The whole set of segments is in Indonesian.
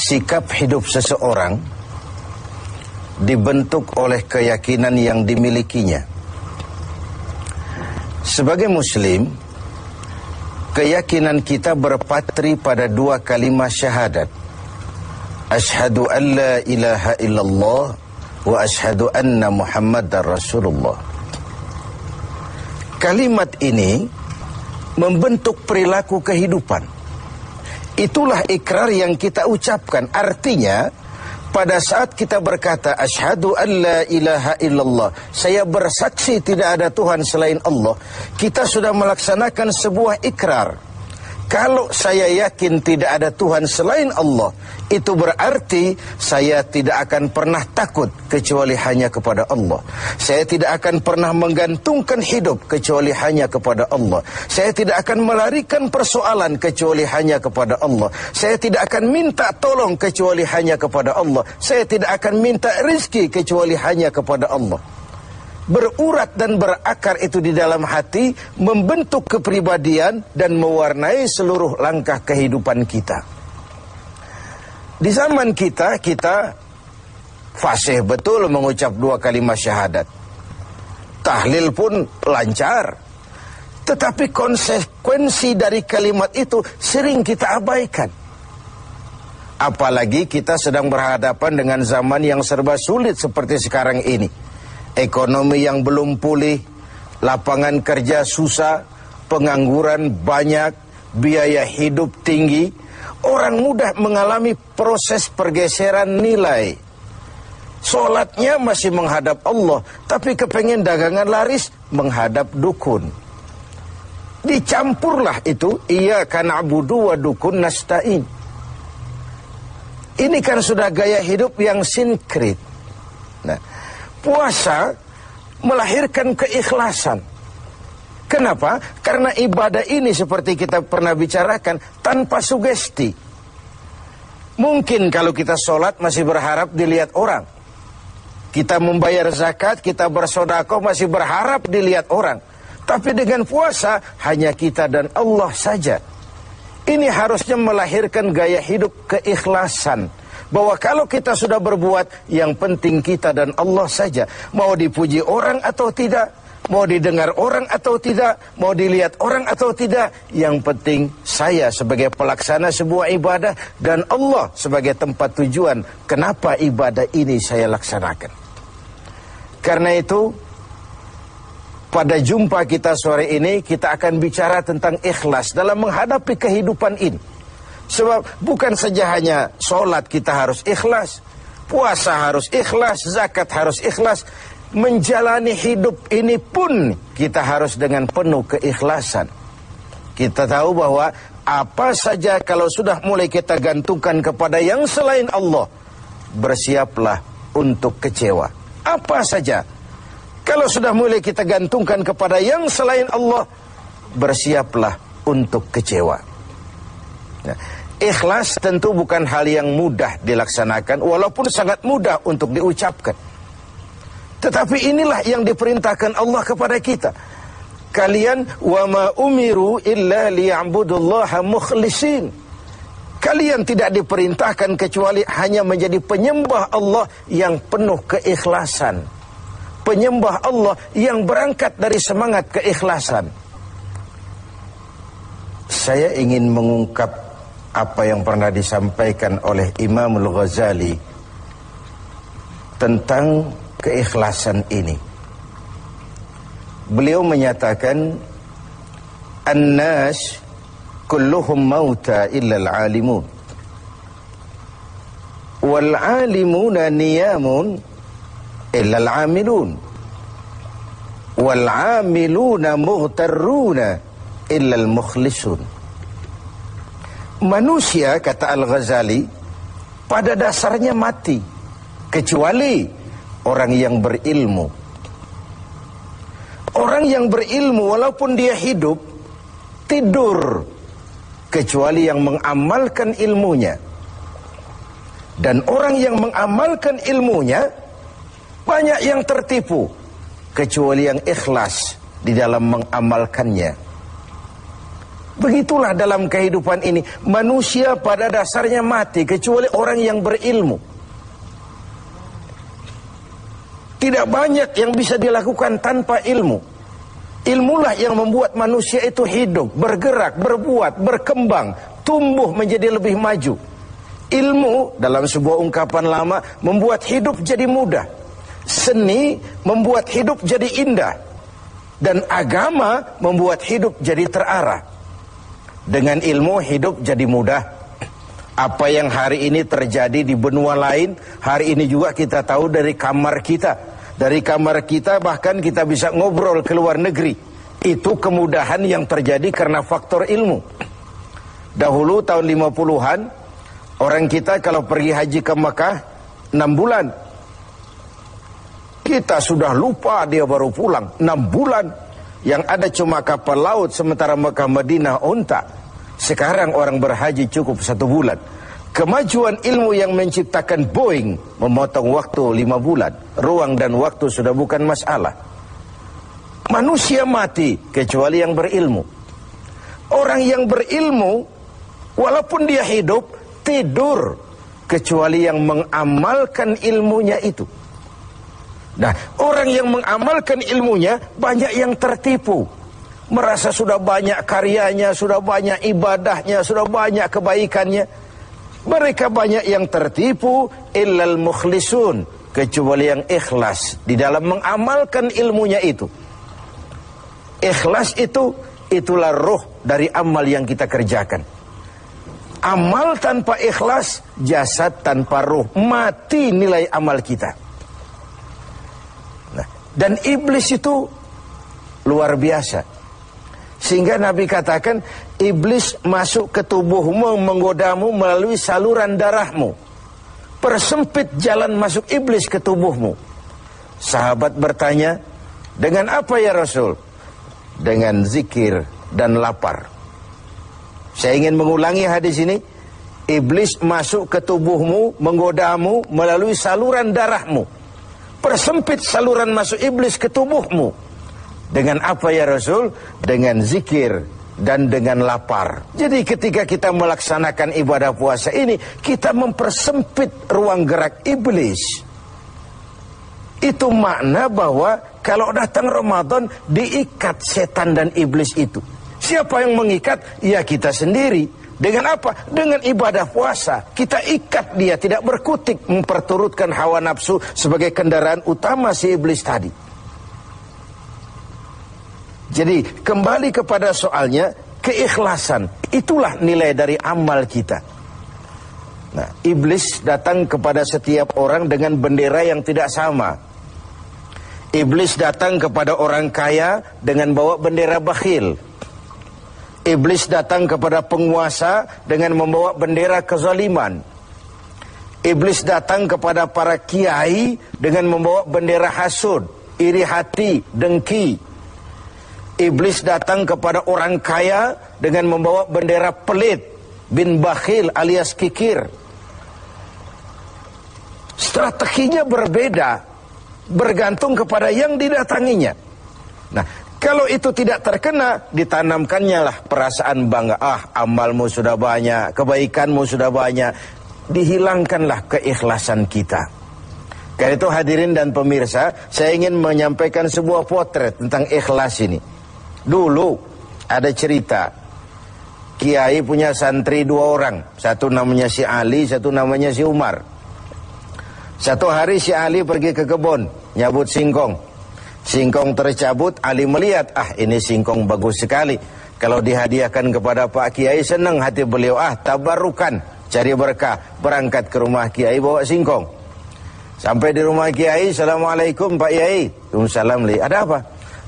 sikap hidup seseorang dibentuk oleh keyakinan yang dimilikinya. Sebagai muslim, keyakinan kita berpatri pada dua kalimat syahadat. Asyhadu an la ilaha illallah wa asyhadu anna Muhammadar Rasulullah. Kalimat ini membentuk perilaku kehidupan. Itulah ikrar yang kita ucapkan. Artinya, pada saat kita berkata asyhadu an la ilaha illallah, saya bersaksi tidak ada Tuhan selain Allah, kita sudah melaksanakan sebuah ikrar. Kalau saya yakin tidak ada Tuhan selain Allah, itu berarti saya tidak akan pernah takut kecuali hanya kepada Allah. Saya tidak akan pernah menggantungkan hidup kecuali hanya kepada Allah. Saya tidak akan melarikan persoalan kecuali hanya kepada Allah. Saya tidak akan minta tolong kecuali hanya kepada Allah. Saya tidak akan minta rezeki kecuali hanya kepada Allah. Berurat dan berakar itu di dalam hati, membentuk kepribadian dan mewarnai seluruh langkah kehidupan kita. Di zaman kita fasih betul mengucap dua kalimat syahadat. Tahlil pun lancar. Tetapi konsekuensi dari kalimat itu sering kita abaikan. Apalagi kita sedang berhadapan dengan zaman yang serba sulit seperti sekarang ini. Ekonomi yang belum pulih, lapangan kerja susah, pengangguran banyak, biaya hidup tinggi. Orang mudah mengalami proses pergeseran nilai. Solatnya masih menghadap Allah, tapi kepengen dagangan laris menghadap dukun. Dicampurlah itu, iyyaka na'budu wa dukun nasta'in. Ini kan sudah gaya hidup yang sinkrit. Nah, puasa melahirkan keikhlasan. Kenapa? Karena ibadah ini seperti kita pernah bicarakan tanpa sugesti. Mungkin kalau kita sholat masih berharap dilihat orang. Kita membayar zakat, kita bersedekah masih berharap dilihat orang. Tapi dengan puasa hanya kita dan Allah saja. Ini harusnya melahirkan gaya hidup keikhlasan. Bahwa kalau kita sudah berbuat, yang penting kita dan Allah saja. Mau dipuji orang atau tidak, mau didengar orang atau tidak, mau dilihat orang atau tidak, yang penting saya sebagai pelaksana sebuah ibadah dan Allah sebagai tempat tujuan kenapa ibadah ini saya laksanakan. Karena itu, pada jumpa kita sore ini, kita akan bicara tentang ikhlas dalam menghadapi kehidupan ini. Sebab bukan saja hanya sholat kita harus ikhlas, puasa harus ikhlas, zakat harus ikhlas. Menjalani hidup ini pun kita harus dengan penuh keikhlasan. Kita tahu bahwa apa saja kalau sudah mulai kita gantungkan kepada yang selain Allah, bersiaplah untuk kecewa. Apa saja kalau sudah mulai kita gantungkan kepada yang selain Allah, bersiaplah untuk kecewa. Nah, ikhlas tentu bukan hal yang mudah dilaksanakan, walaupun sangat mudah untuk diucapkan. Tetapi inilah yang diperintahkan Allah kepada kita. Kalian wa ma umiru illa liya'budullaha mukhlisin. Kalian tidak diperintahkan kecuali hanya menjadi penyembah Allah yang penuh keikhlasan. Penyembah Allah yang berangkat dari semangat keikhlasan. Saya ingin mengungkap apa yang pernah disampaikan oleh Imam Al-Ghazali tentang keikhlasan ini. Beliau menyatakan, "An-nas kulluhum mauta illa al-alimun. Wal-alimuna niyamun illa al-amilun. Wal-amiluna mughtarruna illa al-mukhlisun." Manusia, kata Al-Ghazali, pada dasarnya mati, kecuali orang yang berilmu. Orang yang berilmu walaupun dia hidup, tidur, kecuali yang mengamalkan ilmunya. Dan orang yang mengamalkan ilmunya, banyak yang tertipu, kecuali yang ikhlas di dalam mengamalkannya. Begitulah dalam kehidupan ini. Manusia pada dasarnya mati kecuali orang yang berilmu. Tidak banyak yang bisa dilakukan tanpa ilmu. Ilmulah yang membuat manusia itu hidup, bergerak, berbuat, berkembang, tumbuh menjadi lebih maju. Ilmu dalam sebuah ungkapan lama membuat hidup jadi mudah. Seni membuat hidup jadi indah. Dan agama membuat hidup jadi terarah. Dengan ilmu hidup jadi mudah. Apa yang hari ini terjadi di benua lain, hari ini juga kita tahu dari kamar kita. Dari kamar kita bahkan kita bisa ngobrol ke luar negeri. Itu kemudahan yang terjadi karena faktor ilmu. Dahulu tahun 50-an, orang kita kalau pergi haji ke Mekah 6 bulan. Kita sudah lupa dia baru pulang 6 bulan. Yang ada cuma kapal laut, sementara Mekah Madinah unta. Sekarang orang berhaji cukup 1 bulan. Kemajuan ilmu yang menciptakan Boeing memotong waktu 5 bulan. Ruang dan waktu sudah bukan masalah. Manusia mati kecuali yang berilmu. Orang yang berilmu walaupun dia hidup tidur kecuali yang mengamalkan ilmunya itu. Nah, orang yang mengamalkan ilmunya banyak yang tertipu. Merasa sudah banyak karyanya, sudah banyak ibadahnya, sudah banyak kebaikannya. Mereka banyak yang tertipu, illal mukhlisun, kecuali yang ikhlas di dalam mengamalkan ilmunya itu. Ikhlas itu, itulah roh dari amal yang kita kerjakan. Amal tanpa ikhlas, jasad tanpa roh, mati nilai amal kita. Nah, dan iblis itu luar biasa. Sehingga Nabi katakan, iblis masuk ke tubuhmu, menggodamu melalui saluran darahmu. Persempit jalan masuk iblis ke tubuhmu. Sahabat bertanya, dengan apa ya Rasul? Dengan zikir dan lapar. Saya ingin mengulangi hadis ini. Iblis masuk ke tubuhmu, menggodamu melalui saluran darahmu. Persempit saluran masuk iblis ke tubuhmu. Dengan apa ya Rasul? Dengan zikir dan dengan lapar. Jadi ketika kita melaksanakan ibadah puasa ini, kita mempersempit ruang gerak iblis. Itu makna bahwa kalau datang Ramadan, diikat setan dan iblis itu. Siapa yang mengikat? Ya kita sendiri. Dengan apa? Dengan ibadah puasa. Kita ikat dia, tidak berkutik, memperturutkan hawa nafsu sebagai kendaraan utama si iblis tadi. Jadi kembali kepada soalnya, keikhlasan. Itulah nilai dari amal kita. Nah, iblis datang kepada setiap orang dengan bendera yang tidak sama. Iblis datang kepada orang kaya dengan bawa bendera bakhil. Iblis datang kepada penguasa dengan membawa bendera kezaliman. Iblis datang kepada para kiai dengan membawa bendera hasud, iri hati, dengki. Iblis datang kepada orang kaya dengan membawa bendera pelit, bin bakhil alias kikir. Strateginya berbeda, bergantung kepada yang didatanginya. Nah, kalau itu tidak terkena, ditanamkannya lah perasaan bangga. Amalmu sudah banyak, kebaikanmu sudah banyak. Dihilangkanlah keikhlasan kita. Karena itu hadirin dan pemirsa, saya ingin menyampaikan sebuah potret tentang ikhlas ini. Dulu ada cerita, kiai punya santri 2 orang. Satu namanya si Ali, satu namanya si Umar. Satu hari si Ali pergi ke kebun, nyabut singkong. Singkong tercabut, Ali melihat, ini singkong bagus sekali. Kalau dihadiahkan kepada Pak Kiai, senang hati beliau. Tabarukan, cari berkah. Berangkat ke rumah Kiai, bawa singkong. Sampai di rumah Kiai, Assalamualaikum Pak Kiai. Waalaikumsalam. Ada apa?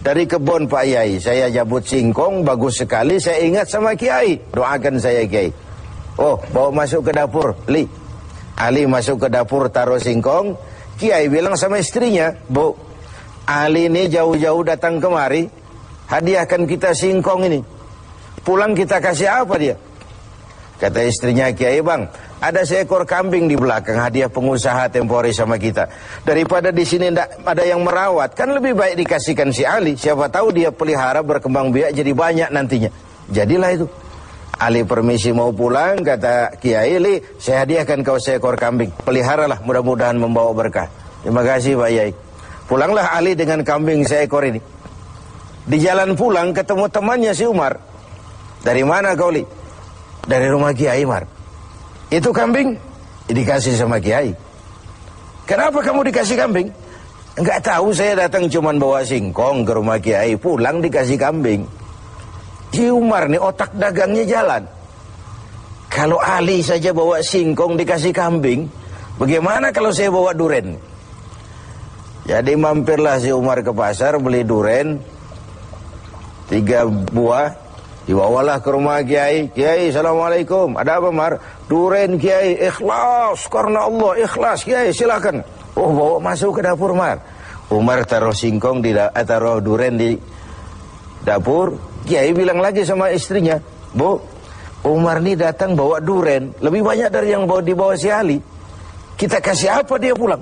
Dari kebun Pak Kiai, saya jabut singkong, bagus sekali. Saya ingat sama Kiai, doakan saya Kiai. Oh, bawa masuk ke dapur, Li. Ali masuk ke dapur, taruh singkong. Kiai bilang sama istrinya, Bu, Ali ini jauh-jauh datang kemari, hadiahkan kita singkong ini. Pulang kita kasih apa dia? Kata istrinya Kiai, Bang, ada seekor kambing di belakang, hadiah pengusaha tempo hari sama kita. Daripada di sini tidak ada yang merawat, kan lebih baik dikasihkan si Ali. Siapa tahu dia pelihara berkembang biak jadi banyak nantinya. Jadilah itu. Ali permisi mau pulang, kata Kiai, "Li, saya hadiahkan kau seekor kambing. Peliharalah, mudah-mudahan membawa berkah." "Terima kasih Pak Yai." Pulanglah Ali dengan kambing seekor ini. Di jalan pulang ketemu temannya si Umar. "Dari mana kau, Li?" "Dari rumah Kiai, Umar." "Itu kambing?" "Dikasih sama Kiai." "Kenapa kamu dikasih kambing?" "Enggak tahu, saya datang cuman bawa singkong ke rumah Kiai, pulang dikasih kambing." Si Umar nih otak dagangnya jalan. Kalau Ali saja bawa singkong dikasih kambing, bagaimana kalau saya bawa duren? Jadi mampirlah si Umar ke pasar beli duren 3 buah, dibawalah ke rumah Kiai. "Kiai, assalamualaikum." "Ada apa, Mar?" "Duren Kiai, ikhlas karena Allah, ikhlas Kiai, silakan." "Oh, bawa masuk ke dapur, Mar." Umar taruh singkong taruh duren di dapur. Kiai bilang lagi sama istrinya, "Bu, Umar ini datang bawa duren lebih banyak dari yang dibawa si Ali. Kita kasih apa dia pulang?"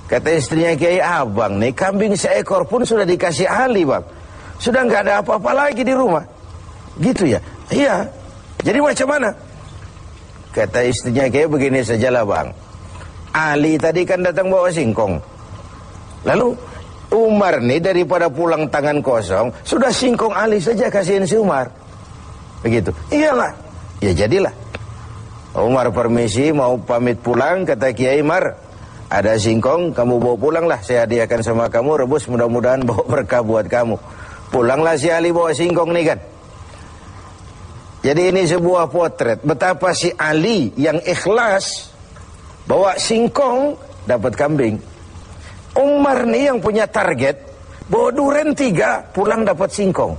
Kata istrinya Kiai, "Abang nih kambing seekor pun sudah dikasih Ali, Bang. Sudah nggak ada apa-apa lagi di rumah." "Gitu ya?" "Iya." "Jadi macam mana?" Kata istrinya Kiai, "Begini sajalah, Bang. Ali tadi kan datang bawa singkong. Lalu Umar nih daripada pulang tangan kosong, sudah singkong Ali saja kasihin si Umar." Begitu. "Iyalah." Ya jadilah. Umar permisi mau pamit pulang, kata Kiai, "Mar, ada singkong, kamu bawa pulanglah, saya hadiahkan sama kamu, rebus, mudah-mudahan bawa berkah buat kamu." Pulanglah si Ali bawa singkong nih kan. Jadi ini sebuah potret betapa si Ali yang ikhlas bawa singkong dapat kambing. Umar nih yang punya target bawa duren 3, pulang dapat singkong.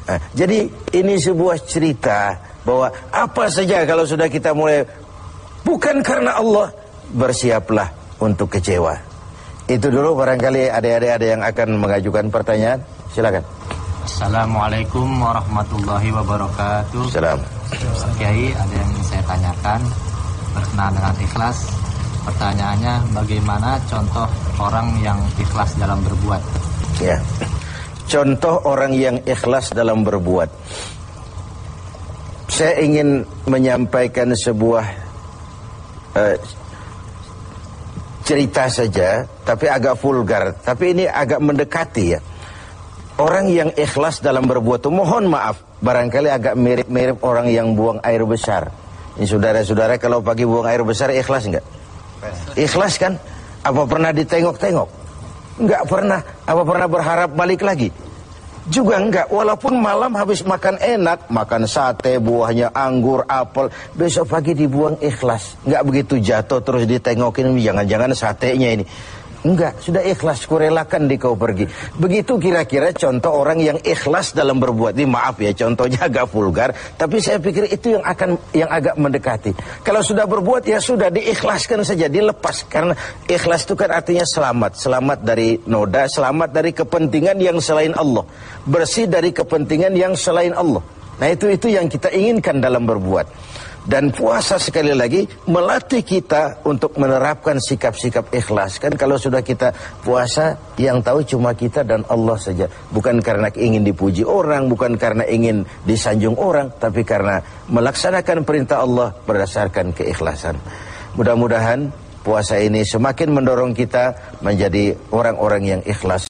Nah, jadi ini sebuah cerita bahwa apa saja kalau sudah kita mulai bukan karena Allah, bersiaplah untuk kecewa. Itu dulu, barangkali adik-adik ada yang akan mengajukan pertanyaan. Silakan. Assalamualaikum warahmatullahi wabarakatuh. Salam. Pak Kiai, ada yang ingin saya tanyakan berkenaan dengan ikhlas. Pertanyaannya, bagaimana contoh orang yang ikhlas dalam berbuat? Ya, contoh orang yang ikhlas dalam berbuat. Saya ingin menyampaikan sebuah cerita saja, tapi agak vulgar. Tapi ini agak mendekati ya. Orang yang ikhlas dalam berbuat itu, mohon maaf, barangkali agak mirip-mirip orang yang buang air besar. Ini saudara-saudara, kalau pagi buang air besar ikhlas enggak? Ikhlas kan? Apa pernah ditengok-tengok? Enggak pernah. Apa pernah berharap balik lagi? Juga enggak. Walaupun malam habis makan enak, makan sate, buahnya anggur, apel, besok pagi dibuang ikhlas. Enggak begitu jatuh terus ditengokin, jangan-jangan satenya ini. Enggak, sudah ikhlas, kurelakan di kau pergi. Begitu kira-kira contoh orang yang ikhlas dalam berbuat. Ini maaf ya, contohnya agak vulgar, tapi saya pikir itu yang agak mendekati. Kalau sudah berbuat ya sudah diikhlaskan saja, dilepas. Karena ikhlas itu kan artinya selamat, selamat dari noda, selamat dari kepentingan yang selain Allah, bersih dari kepentingan yang selain Allah. Nah itu yang kita inginkan dalam berbuat. Dan puasa sekali lagi melatih kita untuk menerapkan sikap-sikap ikhlas. Kan kalau sudah kita puasa, yang tahu cuma kita dan Allah saja. Bukan karena ingin dipuji orang, bukan karena ingin disanjung orang, tapi karena melaksanakan perintah Allah berdasarkan keikhlasan. Mudah-mudahan puasa ini semakin mendorong kita menjadi orang-orang yang ikhlas